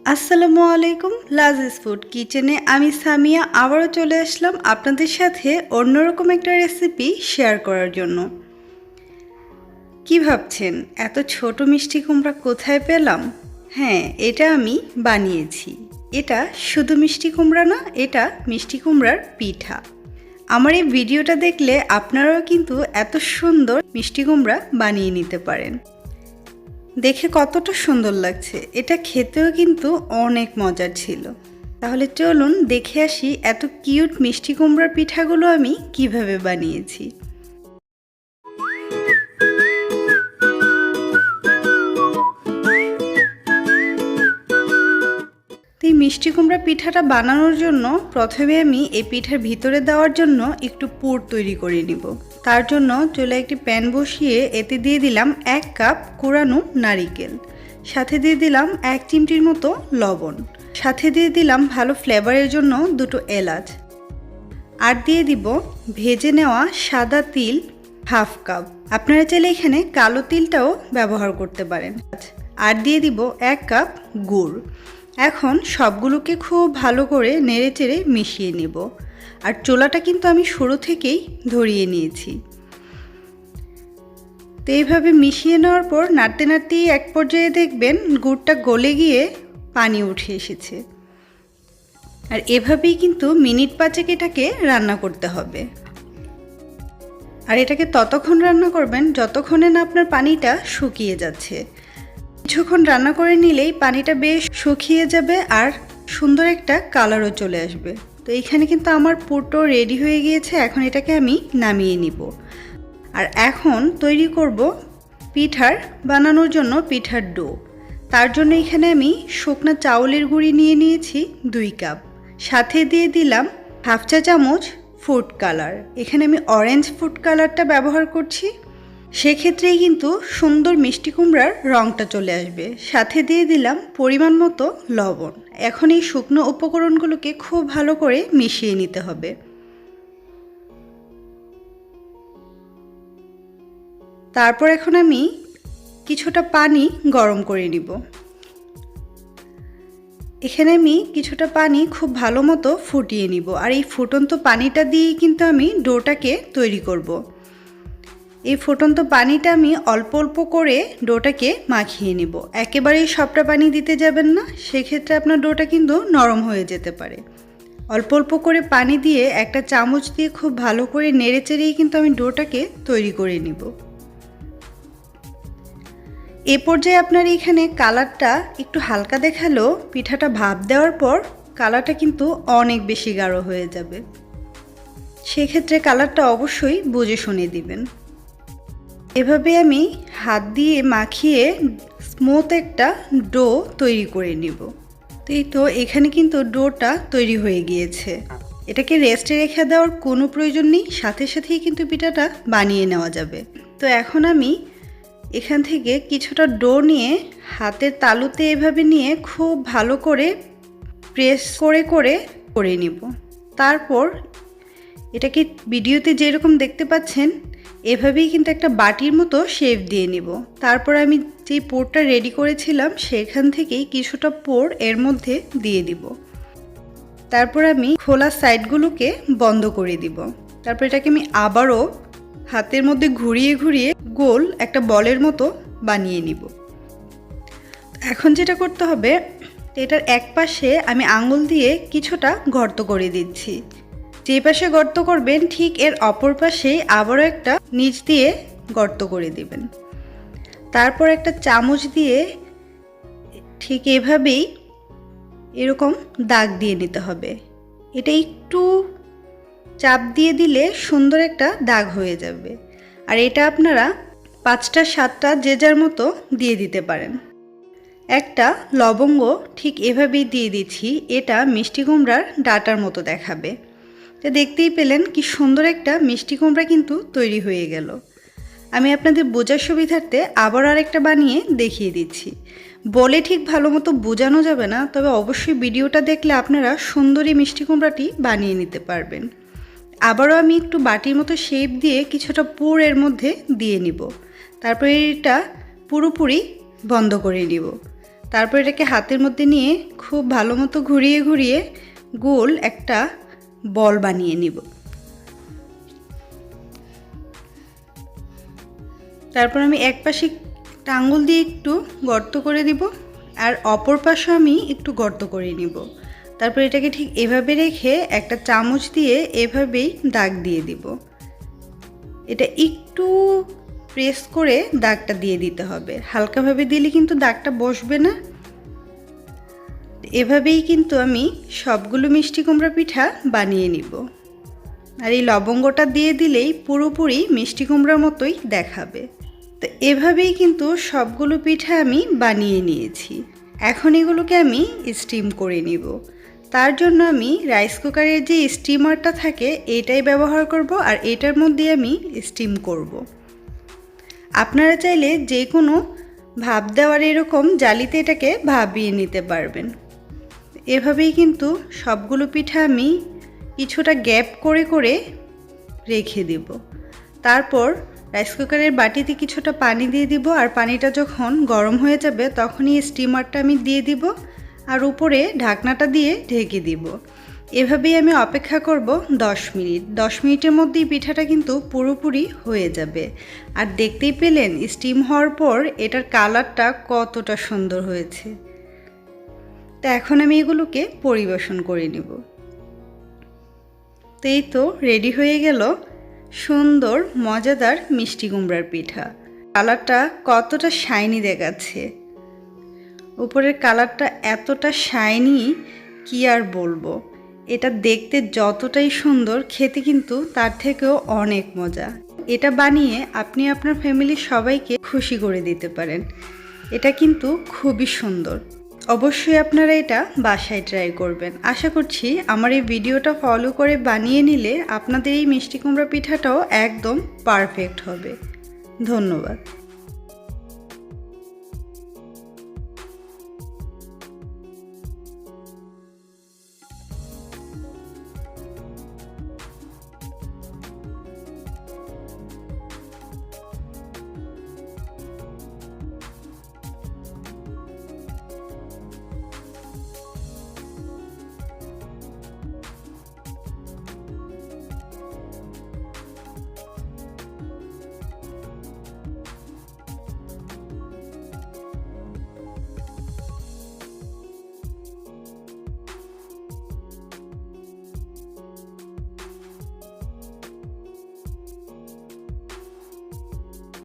আসসালামু আলাইকুম। লাজিজ ফুড কিচেনে আমি সামিয়া আবারও চলে আসলাম আপনাদের সাথে অন্যরকম একটা রেসিপি শেয়ার করার জন্য। কি ভাবছেন এত ছোট মিষ্টি কুমড়া কোথায় পেলাম? হ্যাঁ, এটা আমি বানিয়েছি। এটা শুধু মিষ্টি কুমড়া না, এটা মিষ্টি কুমড়ার পিঠা। আমার এই ভিডিওটা দেখলে আপনারাও কিন্তু এত সুন্দর মিষ্টি কুমড়া বানিয়ে নিতে পারেন। দেখে কতটা সুন্দর লাগছে, এটা খেতেও কিন্তু অনেক মজার ছিল। তাহলে চলুন দেখে আসি এত কিউট মিষ্টি কুমড়ার পিঠাগুলো আমি কিভাবে বানিয়েছি। এই মিষ্টি কুমড়া পিঠাটা বানানোর জন্য প্রথমে আমি এই পিঠার ভিতরে দেওয়ার জন্য একটু পুর তৈরি করে নিব। তার জন্য চুলায় একটি প্যান বসিয়ে এতে দিয়ে দিলাম 1 কাপ কোরানো নারিকেল, সাথে দিয়ে দিলাম 1 চিমটির মতো লবণ, সাথে দিয়ে দিলাম ভালো ফ্লেভারের জন্য 2টো এলাচ, আর দিয়ে দিব ভেজে নেওয়া সাদা তিল 1/2 কাপ। আপনারা চাইলে এখানে কালো তিলটাও ব্যবহার করতে পারেন। আর দিয়ে দিব 1 কাপ গুড়। এখন সবগুলোকে খুব ভালো করে নেড়েচেড়ে মিশিয়ে নেব। আর চুলাটা কিন্তু আমি শুরু থেকেই ধরিয়ে নিয়েছি। তো এইভাবে মিশিয়ে নেওয়ার পর নাড়তে নাড়তেই এক পর্যায়ে দেখবেন গুড়টা গলে গিয়ে পানি উঠে এসেছে। আর এভাবেই কিন্তু মিনিট 5 এটাকে রান্না করতে হবে। আর এটাকে ততক্ষণ রান্না করবেন যতক্ষণে না আপনার পানিটা শুকিয়ে যাচ্ছে। কিছুক্ষণ রান্না করে নিলেই পানিটা বেশ শুকিয়ে যাবে আর সুন্দর একটা কালারও চলে আসবে। তো এইখানে কিন্তু আমার পুরো রেডি হয়ে গিয়েছে। এখন এটাকে আমি নামিয়ে নিব। আর এখন তৈরি করব পিঠার বানানোর জন্য পিঠার ডো। তার জন্য এখানে আমি শুকনা চাউলের গুঁড়ি নিয়ে নিয়েছি 2 কাপ, সাথে দিয়ে দিলাম 1/2 চা চামচ ফুড কালার। এখানে আমি অরেঞ্জ ফুড কালারটা ব্যবহার করছি, সেক্ষেত্রেই কিন্তু সুন্দর মিষ্টি কুমড়ার রঙটা চলে আসবে। সাথে দিয়ে দিলাম পরিমাণ মতো লবণ। এখন এই শুকনো উপকরণগুলোকে খুব ভালো করে মিশিয়ে নিতে হবে। তারপর এখন আমি কিছুটা পানি গরম করে নিব। এখানে আমি কিছুটা পানি খুব ভালো মতো ফুটিয়ে নিব। আর এই ফুটন্ত পানিটা দিয়েই কিন্তু আমি ডোটাকে তৈরি করব। এই ফুটন্ত পানিটা আমি অল্প অল্প করে ডোটাকে মাখিয়ে নিব। একেবারেই সবটা পানি দিতে যাবেন না, সেক্ষেত্রে আপনার ডোটা কিন্তু নরম হয়ে যেতে পারে। অল্প অল্প করে পানি দিয়ে একটা চামচ দিয়ে খুব ভালো করে নেড়েচেড়েই কিন্তু আমি ডোটাকে তৈরি করে নিব। এ পর্যায়ে আপনার এখানে কালারটা একটু হালকা দেখালেও পিঠাটা ভাপ দেওয়ার পর কালারটা কিন্তু অনেক বেশি গাঢ় হয়ে যাবে। সেক্ষেত্রে কালারটা অবশ্যই বুঝে শুনে দিবেন। এভাবে আমি হাত দিয়ে মাখিয়ে স্মুথ একটা ডো তৈরি করে নিব। তো এখানে কিন্তু ডোটা তৈরি হয়ে গিয়েছে। এটাকে রেস্টে রেখে দেওয়ার কোনো প্রয়োজন নেই, সাথে সাথেই কিন্তু পিঠাটা বানিয়ে নেওয়া যাবে। তো এখন আমি এখান থেকে কিছুটা ডো নিয়ে হাতের তালুতে এভাবে নিয়ে খুব ভালো করে প্রেস করে করে করে নিব। তারপর এটাকে ভিডিওতে যেরকম দেখতে পাচ্ছেন এভাবেই কিন্তু একটা বাটির মতো শেপ দিয়ে নিব। তারপর আমি যে পোরটা রেডি করেছিলাম সেখান থেকেই কিছুটা পোর এর মধ্যে দিয়ে দিব। তারপর আমি খোলা সাইডগুলোকে বন্ধ করে দিব। তারপর এটাকে আমি আবারও হাতের মধ্যে ঘুরিয়ে ঘুরিয়ে গোল একটা বলের মতো বানিয়ে নিব। এখন যেটা করতে হবে, এটার এক পাশে আমি আঙুল দিয়ে কিছুটা গর্ত করে দিচ্ছি। যে পাশে গর্ত করবেন ঠিক এর অপর পাশেই আবারও একটা নিচ দিয়ে গর্ত করে দিবেন। তারপর একটা চামচ দিয়ে ঠিক এভাবেই এরকম দাগ দিয়ে নিতে হবে। এটা একটু চাপ দিয়ে দিলে সুন্দর একটা দাগ হয়ে যাবে। আর এটা আপনারা 5টা 7টা যে যার মতো দিয়ে দিতে পারেন। একটা লবঙ্গ ঠিক এভাবেই দিয়ে দিচ্ছি। এটা মিষ্টি কুমড়ার ডাঁটার মতো দেখাবে। তো দেখতেই পেলেন কি সুন্দর একটা মিষ্টি কুমড়া কিন্তু তৈরি হয়ে গেল। আমি আপনাদের বোঝার সুবিধার্থে আবার আরেকটা বানিয়ে দেখিয়ে দিচ্ছি। বলে ঠিক ভালো মতো বোঝানো যাবে না, তবে অবশ্যই ভিডিওটা দেখলে আপনারা সুন্দরী মিষ্টি কুমড়াটি বানিয়ে নিতে পারবেন। আবারও আমি একটু বাটির মতো শেপ দিয়ে কিছুটা পুর এর মধ্যে দিয়ে নিব। তারপরে এটা পুরোপুরি বন্ধ করে নিব। তারপর এটাকে হাতের মধ্যে নিয়ে খুব ভালো মতো ঘুরিয়ে ঘুরিয়ে গোল একটা বল বানিয়ে নিব। তারপর আমি এক পাশে একটা আঙুল দিয়ে একটু গর্ত করে দিব আর অপর পাশে আমি একটু গর্ত করে নিব। তারপর এটাকে ঠিক এভাবে রেখে একটা চামচ দিয়ে এভাবেই দাগ দিয়ে দিব। এটা একটু প্রেস করে দাগটা দিয়ে দিতে হবে, হালকাভাবে দিলে কিন্তু দাগটা বসবে না। এভাবেই কিন্তু আমি সবগুলো মিষ্টি কুমড়া পিঠা বানিয়ে নিব। আর এই লবঙ্গটা দিয়ে দিলেই পুরোপুরি মিষ্টি কুমড়ার মতোই দেখাবে। তো এভাবেই কিন্তু সবগুলো পিঠা আমি বানিয়ে নিয়েছি। এখন এগুলোকে আমি স্টিম করে নিব। তার জন্য আমি রাইস কুকারের যে স্টিমারটা থাকে এটাই ব্যবহার করব, আর এটার মধ্যে আমি স্টিম করব। আপনারা চাইলে যে কোনো ভাপ দেওয়ার এরকম জালিতে এটাকে ভাপিয়ে নিতে পারবেন। এভাবেই কিন্তু সবগুলো পিঠা আমি কিছুটা গ্যাপ করে করে রেখে দেব। তারপর রাইস কুকারের বাটিতে কিছুটা পানি দিয়ে দিব, আর পানিটা যখন গরম হয়ে যাবে তখনই স্টিমারটা আমি দিয়ে দিব আর উপরে ঢাকনাটা দিয়ে ঢেকে দিব। এভাবেই আমি অপেক্ষা করব 10 মিনিট। 10 মিনিটের মধ্যেই পিঠাটা কিন্তু পুরোপুরি হয়ে যাবে। আর দেখতেই পেলেন স্টিম হওয়ার পর এটার কালারটা কতটা সুন্দর হয়েছে। তো এখন আমি এগুলোকে পরিবেশন করে নিব। তো এই তো রেডি হয়ে গেল সুন্দর মজাদার মিষ্টি কুমড়ার পিঠা। কালারটা কতটা শাইনি দেখাচ্ছে, উপরের কালারটা এতটা শাইনি কি আর বলবো। এটা দেখতে যতটাই সুন্দর, খেতে কিন্তু তার থেকেও অনেক মজা। এটা বানিয়ে আপনি আপনার ফ্যামিলির সবাইকে খুশি করে দিতে পারেন। এটা কিন্তু খুবই সুন্দর। অবশ্যই আপনারা এটা বাসায় ট্রাই করবেন। আশা করছি আমার এই ভিডিওটা ফলো করে বানিয়ে নিলে আপনাদের এই মিষ্টি কুমড়া পিঠাটাও একদম পারফেক্ট হবে। ধন্যবাদ।